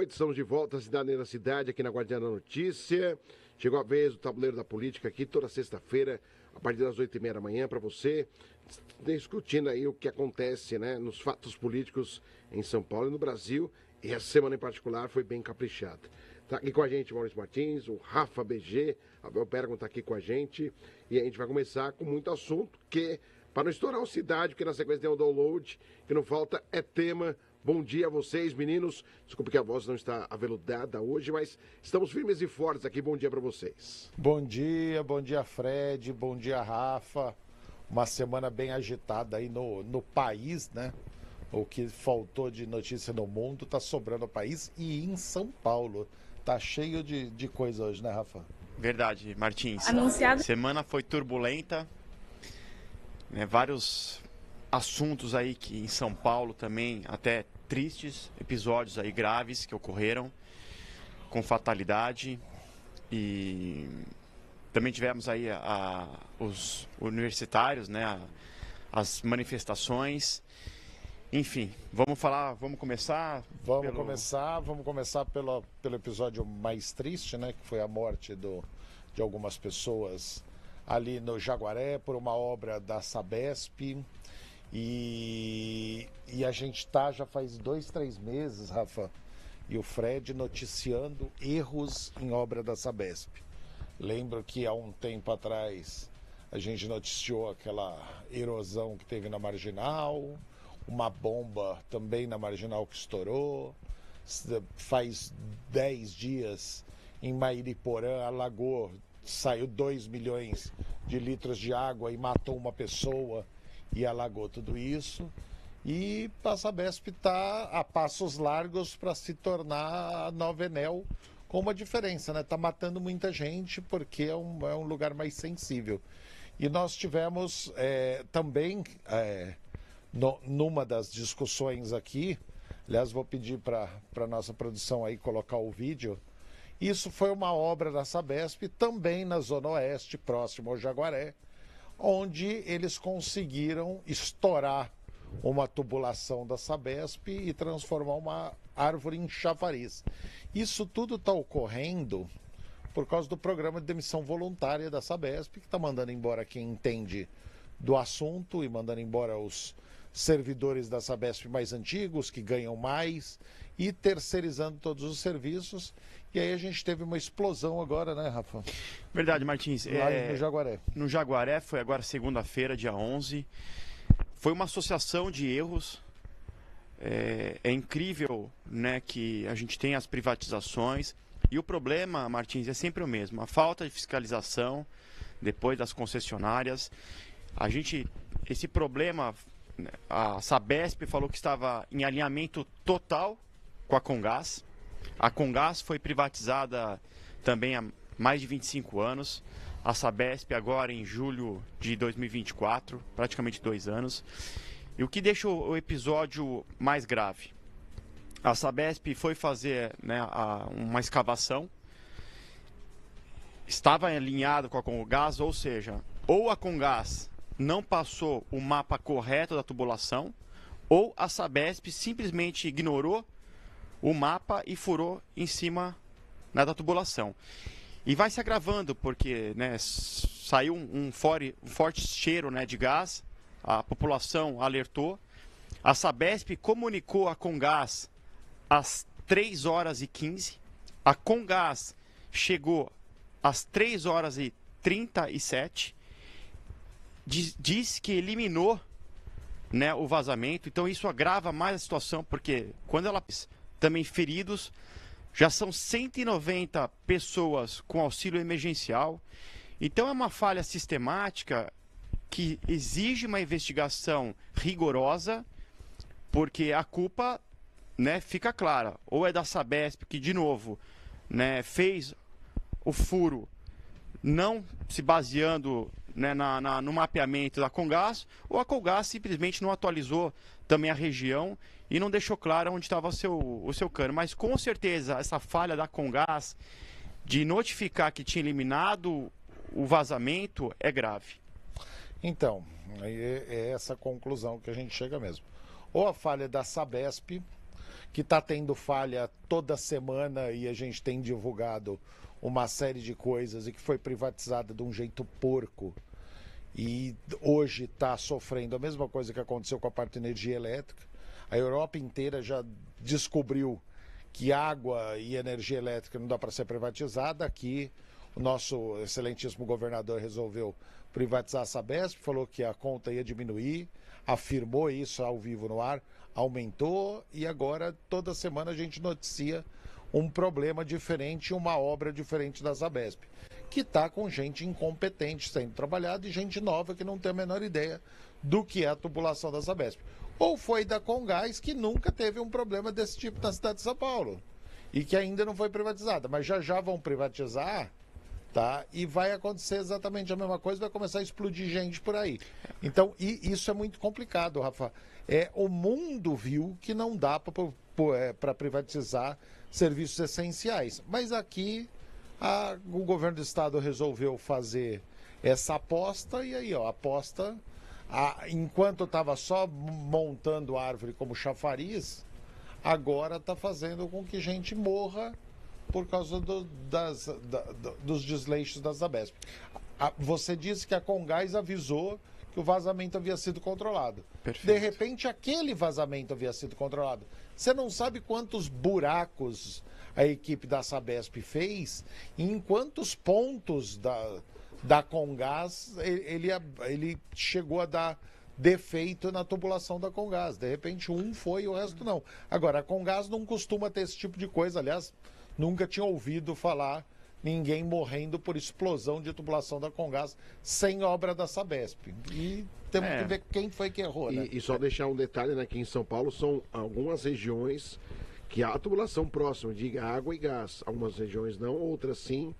noite, estamos de volta à Cidade na Cidade, aqui na Guardiã da Notícia. Chegou a vez do Tabuleiro da Política aqui, toda sexta-feira, a partir das 8h30 da manhã, para você, discutindo aí o que acontece, né, nos fatos políticos em São Paulo e no Brasil. E essa semana em particular foi bem caprichada. Está aqui com a gente o Maurício Martins, o Rafa BG, Abel Bergman está aqui com a gente. E a gente vai começar com muito assunto, que para não estourar a cidade, porque na sequência tem o download, que não falta é tema. Bom dia a vocês, meninos. Desculpe que a voz não está aveludada hoje, mas estamos firmes e fortes aqui. Bom dia para vocês. Bom dia Fred, bom dia Rafa. Uma semana bem agitada aí no país, né? O que faltou de notícia no mundo tá sobrando no país e em São Paulo. Tá cheio de coisa hoje, né, Rafa? Verdade, Martins. Anunciado. Semana foi turbulenta, né? Vários assuntos aí que em São Paulo também, até tristes, episódios aí graves que ocorreram com fatalidade. E também tivemos aí os universitários, né? As manifestações. Enfim, vamos começar? Vamos começar pelo episódio mais triste, né? Que foi a morte de algumas pessoas ali no Jaguaré por uma obra da Sabesp. E a gente já faz 2-3 meses, Rafa, e o Fred noticiando erros em obra da Sabesp. Lembro que há um tempo atrás a gente noticiou aquela erosão que teve na Marginal, uma bomba também na Marginal que estourou. Faz 10 dias em Mairiporã alagou, saiu 2 milhões de litros de água e matou uma pessoa e alagou tudo isso. E a Sabesp está a passos largos para se tornar a nova Enel, com uma diferença, né? Está matando muita gente porque é um lugar mais sensível. E nós tivemos também, numa das discussões aqui, aliás, vou pedir para a nossa produção aí colocar o vídeo. Isso foi uma obra da Sabesp, também na Zona Oeste, próximo ao Jaguaré, onde eles conseguiram estourar uma tubulação da Sabesp e transformar uma árvore em chafariz. Isso tudo está ocorrendo por causa do programa de demissão voluntária da Sabesp, que está mandando embora quem entende do assunto e mandando embora os servidores da Sabesp mais antigos, que ganham mais, e terceirizando todos os serviços. E aí a gente teve uma explosão agora, né, Rafa? Verdade, Martins. Lá no Jaguaré. No Jaguaré, foi agora segunda-feira, dia 11. Foi uma associação de erros. É incrível, né, que a gente tem as privatizações. E o problema, Martins, é sempre o mesmo. A falta de fiscalização depois das concessionárias. Esse problema, a Sabesp falou que estava em alinhamento total com a Comgás. A Comgás foi privatizada também há mais de 25 anos. A Sabesp agora em julho de 2024, praticamente 2 anos. E o que deixa o episódio mais grave? A Sabesp foi fazer, né, uma escavação. Estava alinhado com a Comgás, ou seja, ou a Comgás não passou o mapa correto da tubulação, ou a Sabesp simplesmente ignorou o mapa e furou em cima, né, da tubulação. E vai se agravando, porque, né, saiu um forte cheiro, né, de gás, a população alertou, a Sabesp comunicou a Comgás às 3h15, a Comgás chegou às 3h37, diz que eliminou, né, o vazamento. Então isso agrava mais a situação, porque quando ela também feridos, já são 190 pessoas com auxílio emergencial. Então é uma falha sistemática que exige uma investigação rigorosa, porque a culpa, né, fica clara, ou é da Sabesp, que de novo, né, fez o furo não se baseando, né, no mapeamento da Comgás, ou a Comgás simplesmente não atualizou também a região e não deixou claro onde estava o seu cano. Mas com certeza essa falha da Comgás de notificar que tinha eliminado o vazamento é grave. Então, é essa conclusão que a gente chega mesmo. Ou a falha da Sabesp, que está tendo falha toda semana e a gente tem divulgado uma série de coisas e que foi privatizada de um jeito porco e hoje está sofrendo a mesma coisa que aconteceu com a parte de energia elétrica. A Europa inteira já descobriu que água e energia elétrica não dá para ser privatizada. Aqui o nosso excelentíssimo governador resolveu privatizar a Sabesp, falou que a conta ia diminuir, afirmou isso ao vivo no ar, aumentou e agora toda semana a gente noticia um problema diferente, uma obra diferente da Sabesp, que está com gente incompetente sendo trabalhada e gente nova que não tem a menor ideia do que é a tubulação da Sabesp. Ou foi da Comgás, que nunca teve um problema desse tipo na cidade de São Paulo e que ainda não foi privatizada, mas já vão privatizar, tá? E vai acontecer exatamente a mesma coisa, vai começar a explodir gente por aí. Então, isso é muito complicado, Rafa. O mundo viu que não dá para privatizar serviços essenciais, mas aqui o governo do estado resolveu fazer essa aposta e aí, ó, a aposta, enquanto estava só montando árvore como chafariz, agora está fazendo com que gente morra por causa dos desleixos da Sabesp. Você disse que a Comgás avisou que o vazamento havia sido controlado. Perfeito. De repente, aquele vazamento havia sido controlado. Você não sabe quantos buracos a equipe da Sabesp fez e em quantos pontos da Comgás ele chegou a dar defeito na tubulação da Comgás. De repente, um foi e o resto não. Agora, a Comgás não costuma ter esse tipo de coisa. Aliás, nunca tinha ouvido falar ninguém morrendo por explosão de tubulação da Comgás sem obra da Sabesp. E temos que ver quem foi que errou, né? E só deixar um detalhe, né, que em São Paulo são algumas regiões que há tubulação próxima de água e gás. Algumas regiões não, outras sim.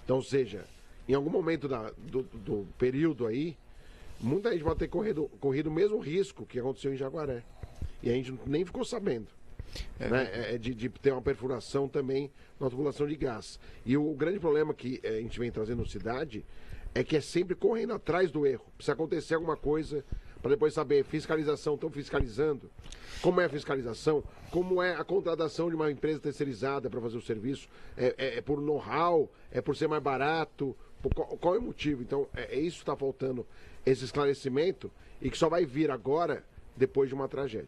Então, ou seja, em algum momento do período aí, muita gente pode ter corrido o mesmo risco que aconteceu em Jaguaré. E a gente nem ficou sabendo. Né? De ter uma perfuração também na tubulação de gás. E o grande problema que a gente vem trazendo na cidade é que é sempre correndo atrás do erro. Precisa acontecer alguma coisa para depois saber, fiscalização, estão fiscalizando? Como é a fiscalização? Como é a contratação de uma empresa terceirizada para fazer o serviço? É por know-how? É por ser mais barato? Qual é o motivo? Então, isso que está faltando, esse esclarecimento, e que só vai vir agora, depois de uma tragédia.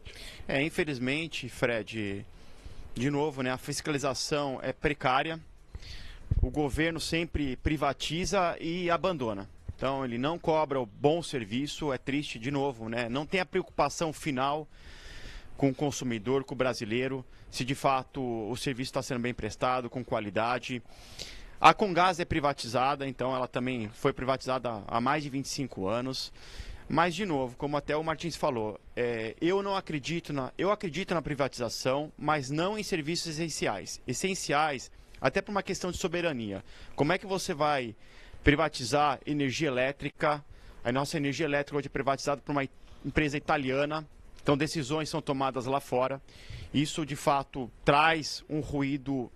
Infelizmente, Fred, de novo, né, a fiscalização é precária, o governo sempre privatiza e abandona. Então, ele não cobra o bom serviço, é triste, de novo, né? Não tem a preocupação final com o consumidor, com o brasileiro, se de fato o serviço está sendo bem prestado, com qualidade. A Comgás é privatizada, então ela também foi privatizada há mais de 25 anos. Mas, de novo, como até o Martins falou, eu acredito na privatização, mas não em serviços essenciais. Essenciais, até por uma questão de soberania. Como é que você vai privatizar energia elétrica? A nossa energia elétrica hoje é privatizada por uma empresa italiana, então decisões são tomadas lá fora. Isso, de fato, traz um ruído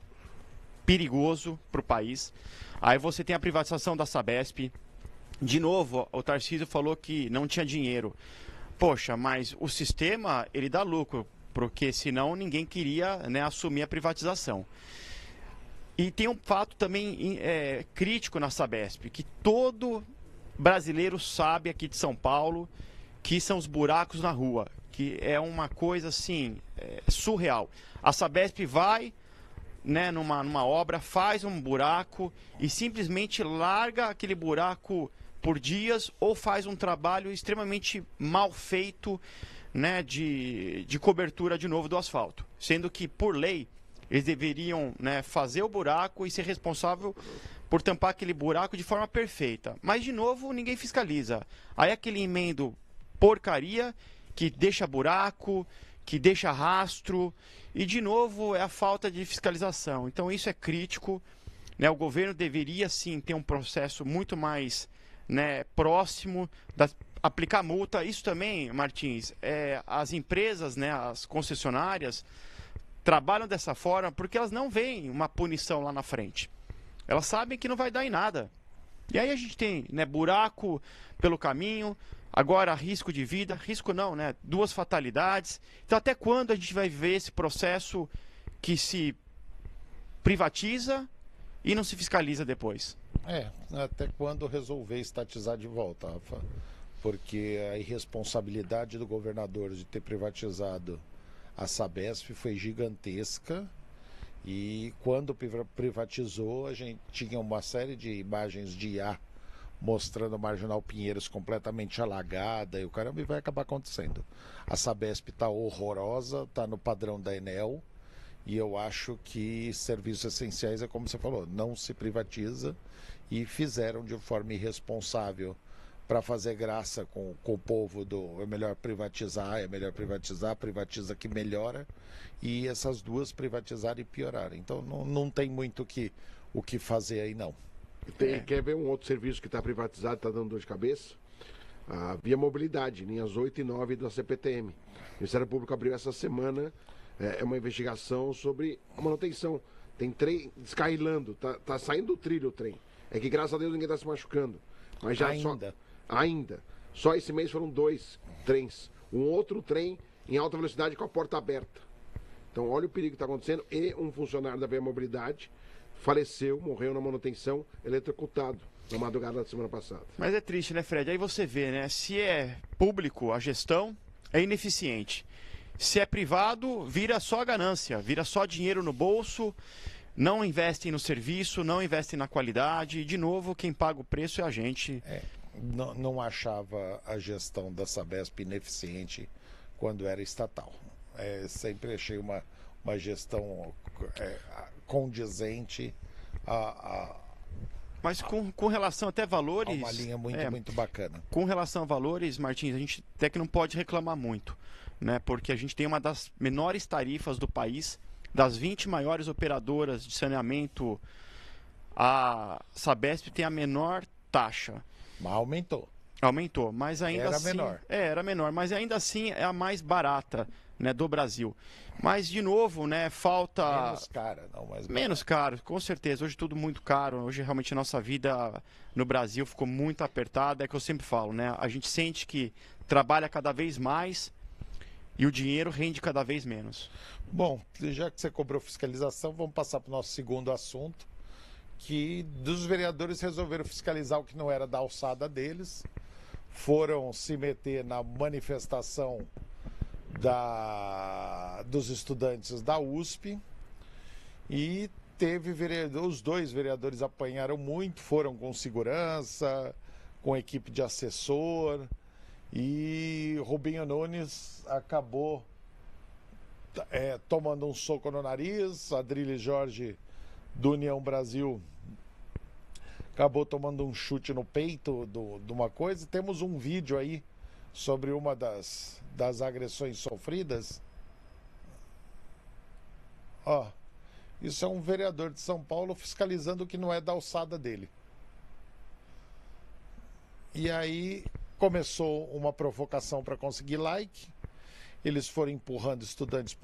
perigoso para o país. Aí você tem a privatização da Sabesp. De novo, o Tarcísio falou que não tinha dinheiro. Poxa, mas o sistema, ele dá lucro, porque senão ninguém queria, né, assumir a privatização. E tem um fato também crítico na Sabesp, que todo brasileiro sabe aqui de São Paulo, que são os buracos na rua, que é uma coisa assim, surreal. A Sabesp vai, né, numa obra, faz um buraco e simplesmente larga aquele buraco por dias ou faz um trabalho extremamente mal feito, né, de cobertura de novo do asfalto. Sendo que, por lei, eles deveriam, né, fazer o buraco e ser responsável por tampar aquele buraco de forma perfeita. Mas, de novo, ninguém fiscaliza. Aí aquele emendo porcaria que deixa buraco, que deixa rastro, e, de novo, é a falta de fiscalização. Então, isso é crítico, né? O governo deveria, sim, ter um processo muito mais, né, próximo, aplicar multa. Isso também, Martins, as empresas, né, as concessionárias, trabalham dessa forma porque elas não veem uma punição lá na frente. Elas sabem que não vai dar em nada. E aí a gente tem, né, buraco pelo caminho, Agora, risco de vida, risco não, né? 2 fatalidades. Então, até quando a gente vai ver esse processo que se privatiza e não se fiscaliza depois? Até quando resolver estatizar de volta, Rafa? Porque a irresponsabilidade do governador de ter privatizado a Sabesp foi gigantesca. E quando privatizou, a gente tinha uma série de imagens de IA mostrando a Marginal Pinheiros completamente alagada, e o caramba, vai acabar acontecendo. A Sabesp está horrorosa, está no padrão da Enel, e eu acho que serviços essenciais, é como você falou, não se privatiza, e fizeram de forma irresponsável para fazer graça com o povo do é melhor privatizar, privatiza que melhora, e essas duas privatizaram e pioraram. Então não tem muito o que fazer aí, não. Quer ver um outro serviço que está privatizado, está dando dor de cabeça? A Via Mobilidade, linhas 8 e 9 da CPTM. O Ministério Público abriu essa semana uma investigação sobre a manutenção. Tem trem descarrilando, tá saindo do trilho o trem. É que graças a Deus ninguém está se machucando. Mas já ainda. Só esse mês foram 2 trens. Um outro trem em alta velocidade com a porta aberta. Então olha o perigo que está acontecendo. E um funcionário da Via Mobilidade faleceu, morreu na manutenção, eletrocutado na madrugada da semana passada. Mas é triste, né, Fred? Aí você vê, né? Se é público a gestão, é ineficiente. Se é privado, vira só ganância, vira só dinheiro no bolso, não investem no serviço, não investem na qualidade. E, de novo, quem paga o preço é a gente. Não achava a gestão da Sabesp ineficiente quando era estatal. Sempre achei uma gestão condizente Mas com relação até a valores... uma linha muito bacana. Com relação a valores, Martins, a gente até que não pode reclamar muito, né? Porque a gente tem uma das menores tarifas do país, das 20 maiores operadoras de saneamento, a Sabesp tem a menor taxa. Mas aumentou. Aumentou, mas ainda assim... Era menor, mas ainda assim é a mais barata, né, do Brasil. Mas, de novo, né, falta... Menos cara, não mais barata. Menos caro, com certeza. Hoje tudo muito caro. Hoje realmente a nossa vida no Brasil ficou muito apertada. É que eu sempre falo, né? A gente sente que trabalha cada vez mais e o dinheiro rende cada vez menos. Bom, já que você cobrou fiscalização, vamos passar para o nosso segundo assunto, que dos vereadores resolveram fiscalizar o que não era da alçada deles, foram se meter na manifestação dos estudantes da USP e os 2 vereadores apanharam muito, foram com segurança, com equipe de assessor, e Rubinho Nunes acabou tomando um soco no nariz, Adrilles Jorge do União Brasil acabou tomando um chute no peito de uma coisa. Temos um vídeo aí sobre uma das agressões sofridas. Isso é um vereador de São Paulo fiscalizando o que não é da alçada dele. E aí começou uma provocação para conseguir like. Eles foram empurrando estudante,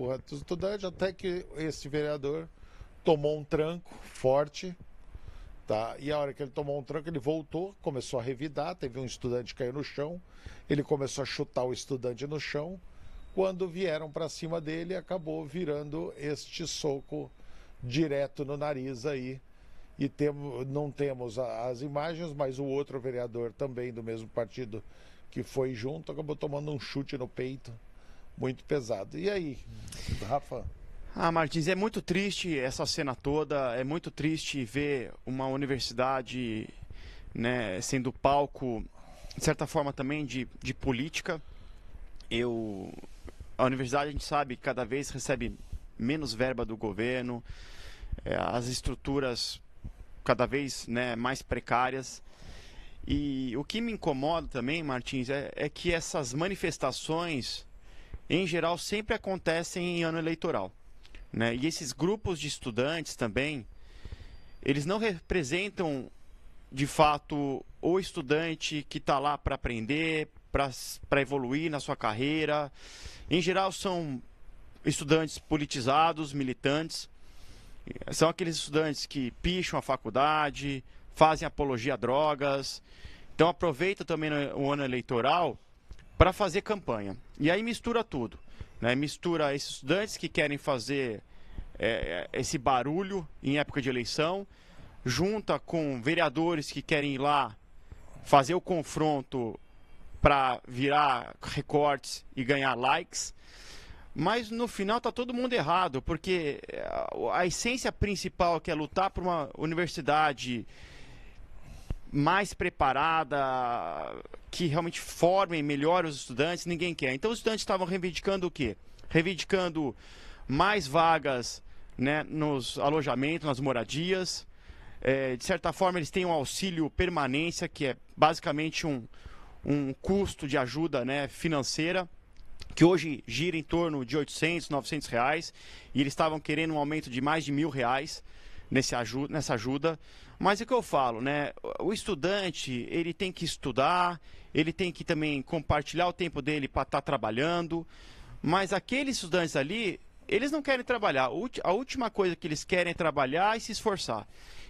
até que esse vereador tomou um tranco forte, tá? E a hora que ele tomou um tranco, ele voltou, começou a revidar, teve um estudante que caiu no chão, ele começou a chutar o estudante no chão. Quando vieram para cima dele, acabou virando este soco direto no nariz aí. E não temos as imagens, mas o outro vereador também do mesmo partido que foi junto, acabou tomando um chute no peito muito pesado. E aí, Rafa? Martins, é muito triste essa cena toda, é muito triste ver uma universidade, né, sendo palco, de certa forma também, de política. A universidade, a gente sabe, cada vez recebe menos verba do governo, as estruturas cada vez, né, mais precárias. E o que me incomoda também, Martins, é que essas manifestações, em geral, sempre acontecem em ano eleitoral, né? E esses grupos de estudantes também, eles não representam, de fato, o estudante que está lá para aprender, para evoluir na sua carreira. Em geral, são estudantes politizados, militantes. São aqueles estudantes que picham a faculdade, fazem apologia a drogas. Então aproveita também o ano eleitoral para fazer campanha. E aí mistura tudo, né? Mistura esses estudantes que querem fazer esse barulho em época de eleição, junta com vereadores que querem ir lá fazer o confronto para virar recortes e ganhar likes. Mas no final tá todo mundo errado, porque a essência principal, que é lutar por uma universidade mais preparada, que realmente forme melhor os estudantes, ninguém quer. Então os estudantes estavam reivindicando o quê? Reivindicando mais vagas, né, nos alojamentos, nas moradias. De certa forma eles têm um auxílio permanência, que é basicamente um custo de ajuda, né, financeira, que hoje gira em torno de R$800, R$900, e eles estavam querendo um aumento de mais de R$1.000 nessa ajuda. Mas é o que eu falo, né? O estudante, ele tem que estudar, ele tem que também compartilhar o tempo dele para estar trabalhando, mas aqueles estudantes ali, eles não querem trabalhar. A última coisa que eles querem é trabalhar e se esforçar.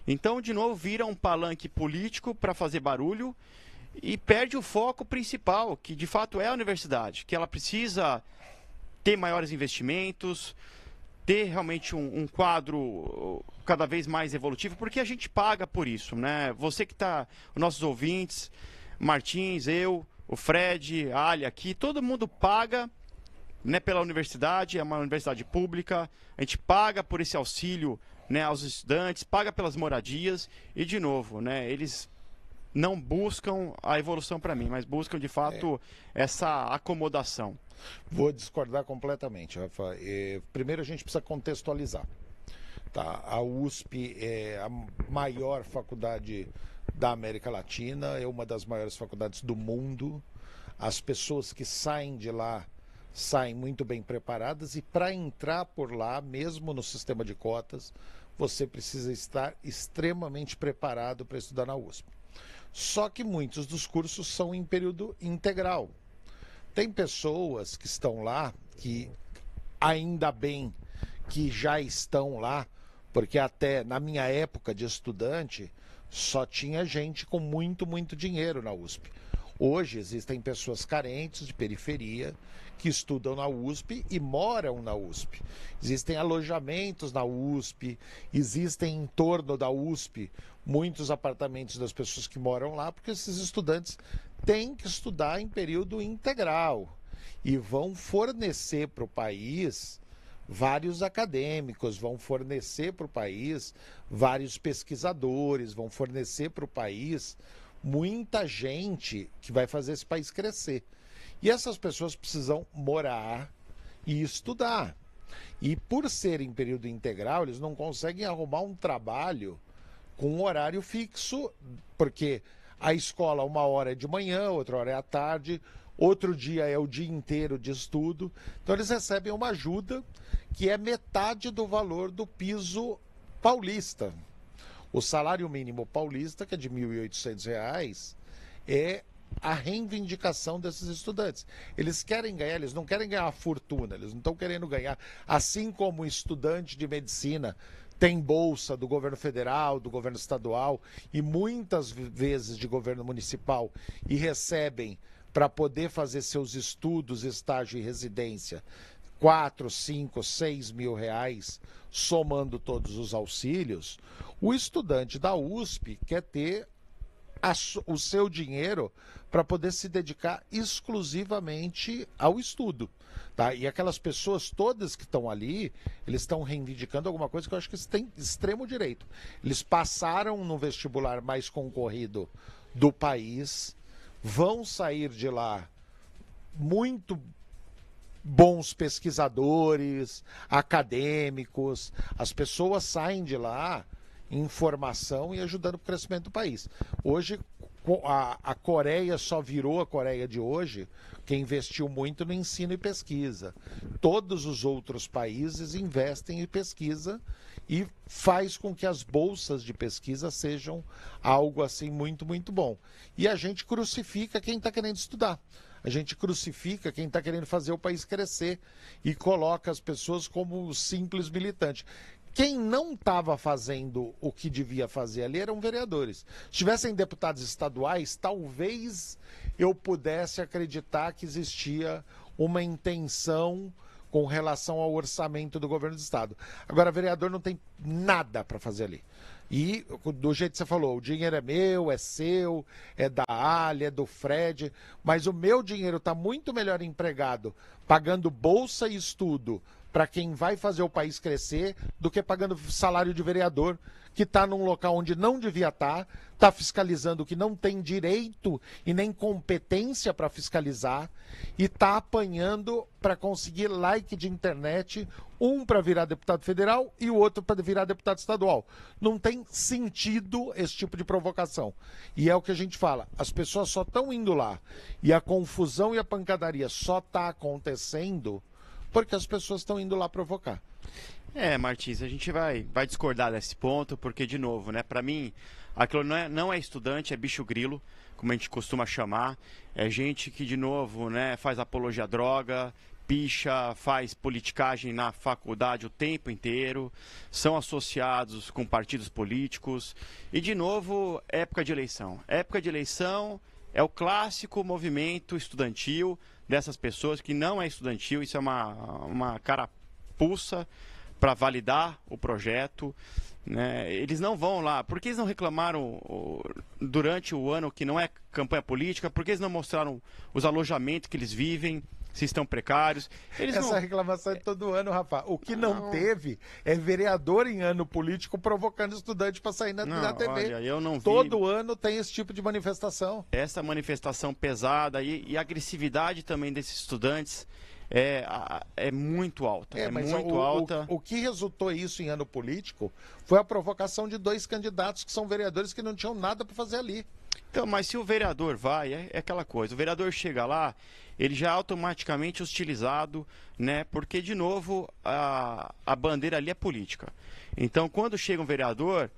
Então, de novo, vira um palanque político para fazer barulho e perde o foco principal, que de fato é a universidade, que ela precisa ter maiores investimentos, ter realmente um quadro cada vez mais evolutivo, porque a gente paga por isso, né? Você que está, os nossos ouvintes, Martins, eu, o Fred, a Ali aqui, todo mundo paga, né, pela universidade, é uma universidade pública, a gente paga por esse auxílio, né, aos estudantes, paga pelas moradias e, de novo, né, eles não buscam a evolução para mim, mas buscam, de fato, essa acomodação. Vou discordar completamente, Rafa. Primeiro a gente precisa contextualizar. Tá? A USP é a maior faculdade da América Latina, é uma das maiores faculdades do mundo. As pessoas que saem de lá saem muito bem preparadas, e para entrar por lá, mesmo no sistema de cotas, você precisa estar extremamente preparado para estudar na USP. Só que muitos dos cursos são em período integral. Tem pessoas que estão lá, que ainda bem que já estão lá, porque até na minha época de estudante, só tinha gente com muito, muito dinheiro na USP. Hoje existem pessoas carentes de periferia que estudam na USP e moram na USP. Existem alojamentos na USP, existem em torno da USP muitos apartamentos das pessoas que moram lá, porque esses estudantes têm que estudar em período integral e vão fornecer para o país vários acadêmicos, vão fornecer para o país vários pesquisadores, vão fornecer para o país muita gente que vai fazer esse país crescer. E essas pessoas precisam morar e estudar. E por ser em período integral, eles não conseguem arrumar um trabalho com um horário fixo, porque a escola uma hora é de manhã, outra hora é à tarde, outro dia é o dia inteiro de estudo. Então eles recebem uma ajuda que é metade do valor do piso paulista. O salário mínimo paulista, que é de R$ 1.800, é a reivindicação desses estudantes. Eles querem ganhar, eles não querem ganhar a fortuna, eles não estão querendo ganhar, assim como o estudante de medicina tem bolsa do governo federal, do governo estadual e muitas vezes de governo municipal, e recebem para poder fazer seus estudos, estágio e residência, 4, 5, 6 mil reais, somando todos os auxílios. O estudante da USP quer ter o seu dinheiro para poder se dedicar exclusivamente ao estudo. Tá? E aquelas pessoas todas que estão ali, eles estão reivindicando alguma coisa que eu acho que eles têm extremo direito. Eles passaram no vestibular mais concorrido do país, vão sair de lá muito bons pesquisadores, acadêmicos, as pessoas saem de lá em formação e ajudando o crescimento do país. Hoje, a Coreia só virou a Coreia de hoje que investiu muito no ensino e pesquisa. Todos os outros países investem em pesquisa e faz com que as bolsas de pesquisa sejam algo assim muito, muito bom. E a gente crucifica quem está querendo estudar. A gente crucifica quem está querendo fazer o país crescer e coloca as pessoas como simples militantes. Quem não estava fazendo o que devia fazer ali eram vereadores. Se tivessem deputados estaduais, talvez eu pudesse acreditar que existia uma intenção com relação ao orçamento do governo do estado. Agora, vereador não tem nada para fazer ali. E, do jeito que você falou, o dinheiro é meu, é seu, é da Ali, é do Fred, mas o meu dinheiro está muito melhor empregado pagando bolsa e estudo para quem vai fazer o país crescer do que pagando salário de vereador, que está num local onde não devia estar, está fiscalizando o que não tem direito e nem competência para fiscalizar, e está apanhando para conseguir like de internet, um para virar deputado federal e o outro para virar deputado estadual. Não tem sentido esse tipo de provocação. E é o que a gente fala, as pessoas só estão indo lá, e a confusão e a pancadaria só está acontecendo porque as pessoas estão indo lá provocar. Martins, a gente vai discordar desse ponto, porque, de novo, né, para mim, aquilo não é estudante, é bicho grilo, como a gente costuma chamar. É gente que, de novo, né, faz apologia à droga, picha, faz politicagem na faculdade o tempo inteiro, são associados com partidos políticos. E, de novo, época de eleição. Época de eleição é o clássico movimento estudantil dessas pessoas, que não é estudantil, isso é uma carapuça para validar o projeto, né? Eles não vão lá. Por que eles não reclamaram durante o ano que não é campanha política? Por que eles não mostraram os alojamentos que eles vivem, se estão precários? Essa reclamação é todo ano, Rafa. O que não teve é vereador em ano político provocando estudante para sair na TV. Olha, eu não vi. Todo ano tem esse tipo de manifestação. Essa manifestação pesada e a agressividade também desses estudantes é muito alta. Alta. O que resultou isso em ano político foi a provocação de 2 candidatos que são vereadores que não tinham nada para fazer ali. Então, mas se o vereador vai, é aquela coisa, o vereador chega lá, ele já é automaticamente hostilizado, né? Porque, de novo, a bandeira ali é política. Então, quando chega um vereador,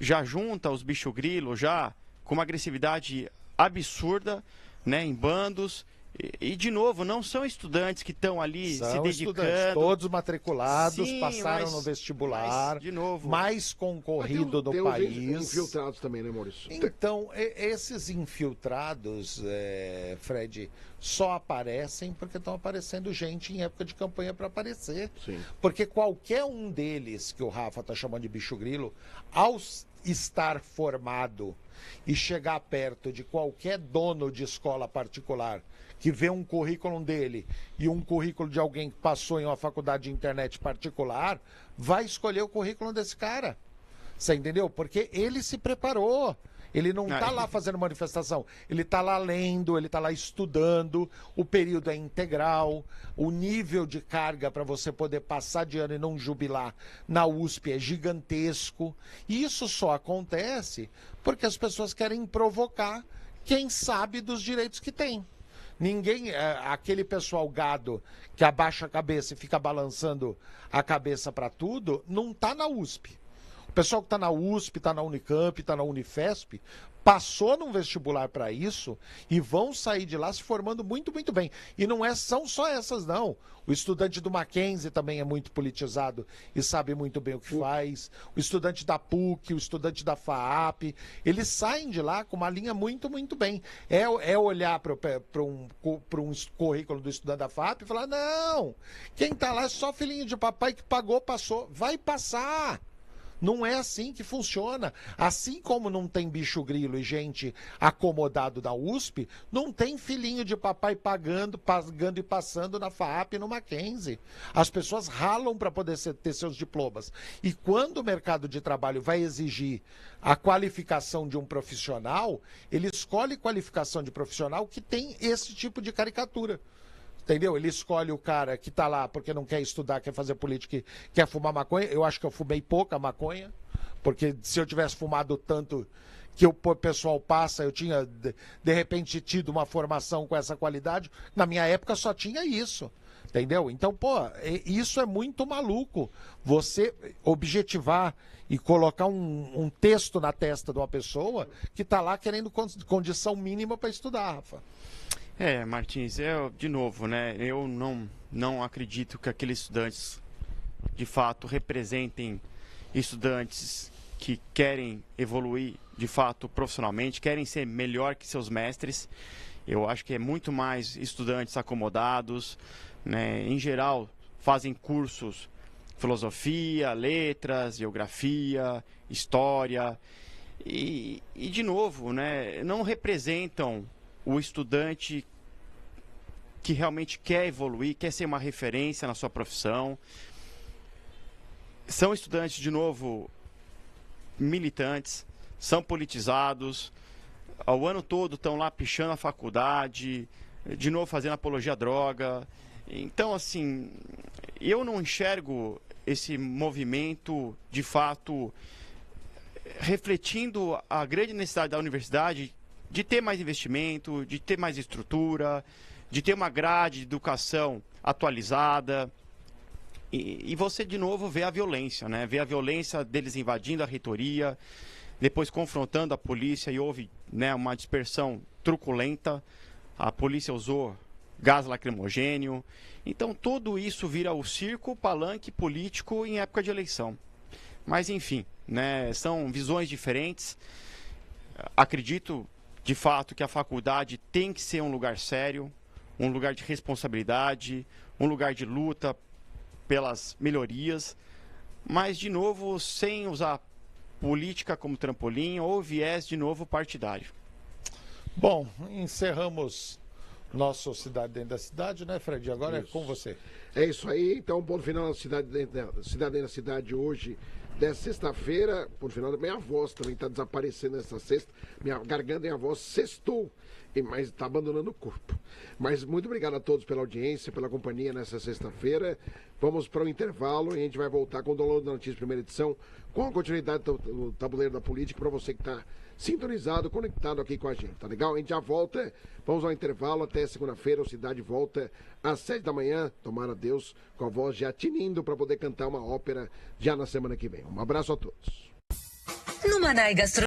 já junta os bicho grilo, já com uma agressividade absurda, né? Em bandos. E, de novo, não são estudantes que estão ali se dedicando. Todos matriculados, passaram no vestibular, de novo, mais concorrido do país. Infiltrados também, né, Maurício? Então, esses infiltrados, Fred, só aparecem porque estão aparecendo gente em época de campanha para aparecer. Sim. Porque qualquer um deles, que o Rafa está chamando de bicho grilo, ao estar formado e chegar perto de qualquer dono de escola particular que vê um currículo dele e um currículo de alguém que passou em uma faculdade de internet particular, vai escolher o currículo desse cara. Você entendeu? Porque ele se preparou. Ele não está lá fazendo manifestação. Ele está lá lendo, ele está lá estudando, o período é integral, o nível de carga para você poder passar de ano e não jubilar na USP é gigantesco. E isso só acontece porque as pessoas querem provocar quem sabe dos direitos que tem. Ninguém, aquele pessoal gado que abaixa a cabeça e fica balançando a cabeça para tudo, não está na USP. O pessoal que está na USP, está na Unicamp, está na Unifesp, passou num vestibular para isso e vão sair de lá se formando muito, muito bem. E não são só essas, não. O estudante do Mackenzie também é muito politizado e sabe muito bem o que faz. O estudante da PUC, o estudante da FAAP, eles saem de lá com uma linha muito, muito bem. É olhar para um currículo do estudante da FAAP e falar, não, quem está lá é só filhinho de papai que pagou, passou. Vai passar! Não é assim que funciona. Assim como não tem bicho grilo e gente acomodado da USP, não tem filhinho de papai pagando e passando na FAAP e no Mackenzie. As pessoas ralam para poder ter seus diplomas. E quando o mercado de trabalho vai exigir a qualificação de um profissional, ele escolhe qualificação de profissional que tem esse tipo de caricatura. Entendeu? Ele escolhe o cara que tá lá porque não quer estudar, quer fazer política, quer fumar maconha. Eu acho que eu fumei pouca maconha, porque se eu tivesse fumado tanto que o pessoal passa, eu tinha, de repente, tido uma formação com essa qualidade. Na minha época só tinha isso. Entendeu? Então, isso é muito maluco. Você objetivar e colocar um texto na testa de uma pessoa que tá lá querendo condição mínima para estudar, Rafa. Martins, de novo, né? Eu não acredito que aqueles estudantes de fato representem estudantes que querem evoluir de fato profissionalmente, querem ser melhor que seus mestres. Eu acho que é muito mais estudantes acomodados, né? Em geral, fazem cursos filosofia, letras, geografia, história e de novo, né, não representam o estudante que realmente quer evoluir, quer ser uma referência na sua profissão. São estudantes, de novo, militantes, são politizados, ao ano todo estão lá pichando a faculdade, de novo fazendo apologia à droga. Então, assim, eu não enxergo esse movimento, de fato, refletindo a grande necessidade da universidade de ter mais investimento, de ter mais estrutura, de ter uma grade de educação atualizada. E você, de novo, vê a violência, né? Vê a violência deles invadindo a reitoria, depois confrontando a polícia, e houve, né, uma dispersão truculenta. A polícia usou gás lacrimogêneo. Então, tudo isso vira o circo, o palanque político em época de eleição. Mas, enfim, né, são visões diferentes. Acredito, de fato, que a faculdade tem que ser um lugar sério, um lugar de responsabilidade, um lugar de luta pelas melhorias, mas, de novo, sem usar política como trampolim ou viés, de novo, partidário. Bom, encerramos nosso Cidade Dentro da Cidade, né, Fred? Agora Isso. É com você. É isso aí, então, ponto final na Cidade Dentro da Cidade hoje, dessa sexta-feira. Ponto final da minha voz também está desaparecendo essa sexta. Minha garganta e a voz sextou, mas está abandonando o corpo. Mas muito obrigado a todos pela audiência, pela companhia nessa sexta-feira. Vamos para o intervalo e a gente vai voltar com o Download da Notícia, primeira edição, com a continuidade do Tabuleiro da Política, para você que está sintonizado, conectado aqui com a gente, tá legal? A gente já volta, vamos ao intervalo até segunda-feira, o Cidade volta às 7 da manhã, tomara Deus, com a voz já tinindo para poder cantar uma ópera já na semana que vem. Um abraço a todos. No Manai Gastronomia.